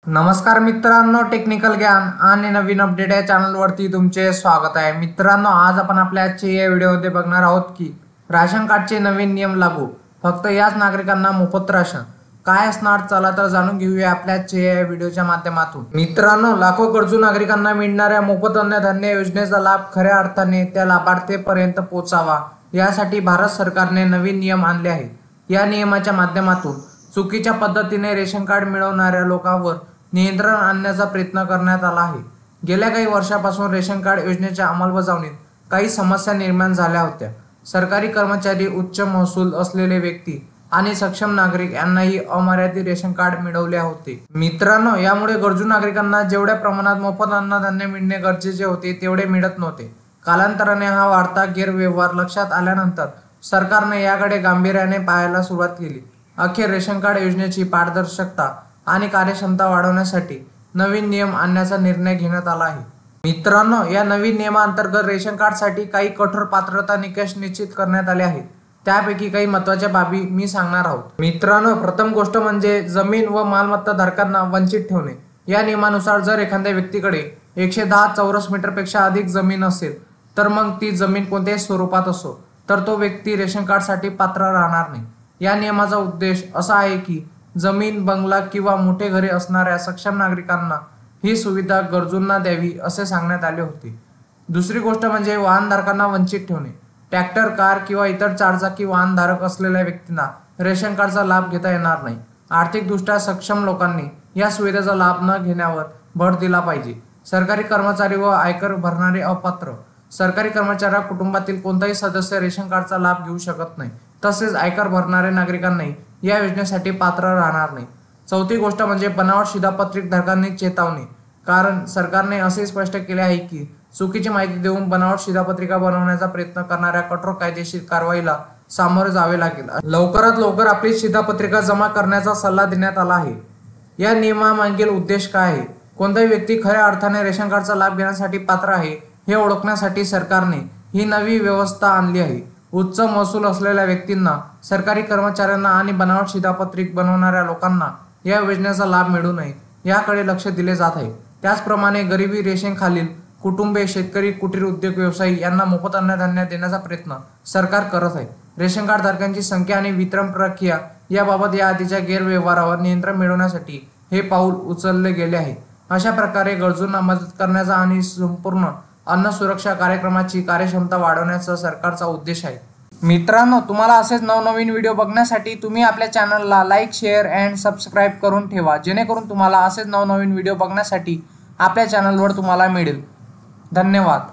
नमस्कार मित्रांनो, टेक्निकल ज्ञान आणि नवीन अपडेट या चॅनलवरती तुमचे स्वागत आहे। मित्रांनो, आज आपण आपल्या आजच्या या व्हिडिओमध्ये बघणार आहोत की राशन कार्डचे नवीन नियम लागू, फक्त याच नागरिकांना मोफत राशन काय असणार। चला तर जाणून घेऊया आपल्या आजच्या या व्हिडिओच्या माध्यमातून। मित्रांनो, लाखो गरजू नागरिकांना मिळणाऱ्या मोफत अन्नधान्य योजनेचा लाभ खऱ्या अर्थाने त्या लाभार्थीपर्यंत पोहोचावा यासाठी भारत सरकारने नवीन नियम आणले आहेत। या नियमाच्या माध्यमातून चुकीच्या पद्धतीने रेशन कार्ड मिळवणाऱ्या लोकांवर नियंत्रण आणण्याचा प्रयत्न करण्यात आला आहे। गेल्या काही वर्षांपासून रेशन कार्ड योजनेच्या अंमलबजावणीत काही समस्या निर्माण झाल्या होत्या। सरकारी कर्मचारी, उच्च महसूल असलेले व्यक्ती आणि सक्षम नागरिक यांनाही अमर्यादित रेशन कार्ड मिळवले होते। मित्रांनो, यामुळे गरजू नागरिकांना जेवढ्या प्रमाणात मोफत अन्नधान्य मिळणे गरजेचे होते तेवढे मिळत नव्हते। कालांतराने हा वाढता गैरव्यवहार लक्षात आल्यानंतर सरकारने याकडे गांभीर्याने पाहायला सुरुवात केली। अखेर रेशन कार्ड योजनेची पारदर्शकता आणि कार्यक्षमता वाढवण्यासाठी नवीन नियम आणण्याचा निर्णय घेण्यात आला आहे। मित्रांनो, या नवीन नियमांतर्गत रेशन कार्डसाठी काही कठोर पात्रता निकष निश्चित करण्यात आले आहेत। त्यापैकी काही महत्त्वाच्या बाबी मी सांगणार आहोत। मित्रांनो, प्रथम गोष्ट म्हणजे जमीन व मालमत्ता धारकांना वंचित ठेवणे। या नियमानुसार जर एखाद्या व्यक्तीकडे 110 चौरस मीटरपेक्षा अधिक जमीन असेल तर मग ती जमीन कोणत्याही स्वरूपात असो तर तो व्यक्ती रेशन कार्डसाठी पात्र राहणार नाही। या नियमाचा उद्देश असा आहे की जमीन, बंगला किंवा मोठे घरे असणाऱ्या सक्षम नागरिकांना ही सुविधा गरजूंना द्यावी असे सांगण्यात आले होते। दुसरी गोष्ट म्हणजे वाहनधारकांना वंचित ठेवणे। ट्रॅक्टर, कार किंवा इतर चारचाकी वाहनधारक असलेल्या व्यक्तींना रेशन कार्डचा लाभ घेता येणार नाही। आर्थिकदृष्ट्या सक्षम लोकांनी या सुविधेचा लाभ न घेण्यावर भर दिला पाहिजे। सरकारी कर्मचारी व आयकर भरणारे अपात्र। सरकारी कर्मचाऱ्या कुटुंबातील कोणताही सदस्य रेशन कार्डचा लाभ घेऊ शकत नाही। तसेच आयकर भरणारे नागरिकांनाही या योजनेसाठी पात्र राहणार नाही। चौथी गोष्ट म्हणजे बनावट शिधापत्रिक धारकांनी चेतावणी। कारण सरकारने असे स्पष्ट केले आहे की चुकीची माहिती देऊन बनावट शिधापत्रिका बनवण्याचा प्रयत्न करणाऱ्या कठोर कायदेशीर कारवाईला सामोरे जावे लागेल। लवकरात लवकर आपली शिधापत्रिका जमा करण्याचा सल्ला देण्यात आला आहे। या नियमामागील उद्देश काय आहे? कोणताही व्यक्ती खऱ्या अर्थाने रेशन कार्डचा लाभ घेण्यासाठी पात्र आहे हे ओळखण्यासाठी सरकारने ही नवी व्यवस्था आणली आहे। उच्च महसूल असलेल्या व्यक्तींना, सरकारी कर्मचाऱ्यांना आणि बनावट शिधापत्रिक बनवणाऱ्या लोकांना या योजनेचा लाभ मिळू नये याकडे लक्ष दिले जात आहे। त्याचप्रमाणे गरिबी रेषेखालील कुटुंबे, शेतकरी, कुटीर उद्योग व्यवसायी यांना मोफत अन्नधान्य देण्याचा प्रयत्न सरकार करत आहे। रेशन कार्ड धारकांची संख्या आणि वितरण प्रक्रिया याबाबत या आधीच्या गैरव्यवहारावर नियंत्रण मिळवण्यासाठी हे पाऊल उचलले गेले आहे। अशा प्रकारे गरजूंना मदत करण्याचा आणि संपूर्ण अन्न सुरक्षा कार्यक्रमाची कार्यक्षमता वाढवण्याचा सरकारचा उद्देश आहे। मित्रांनो, तुम्हाला असेच नवनवीन व्हिडिओ बघण्यासाठी तुम्ही आपल्या चॅनलला लाईक, शेअर अँड सबस्क्राईब करून ठेवा, जेणेकरून तुम्हाला असेच नवनवीन व्हिडिओ बघण्यासाठी आपल्या चॅनलवर तुम्हाला मिळेल। धन्यवाद।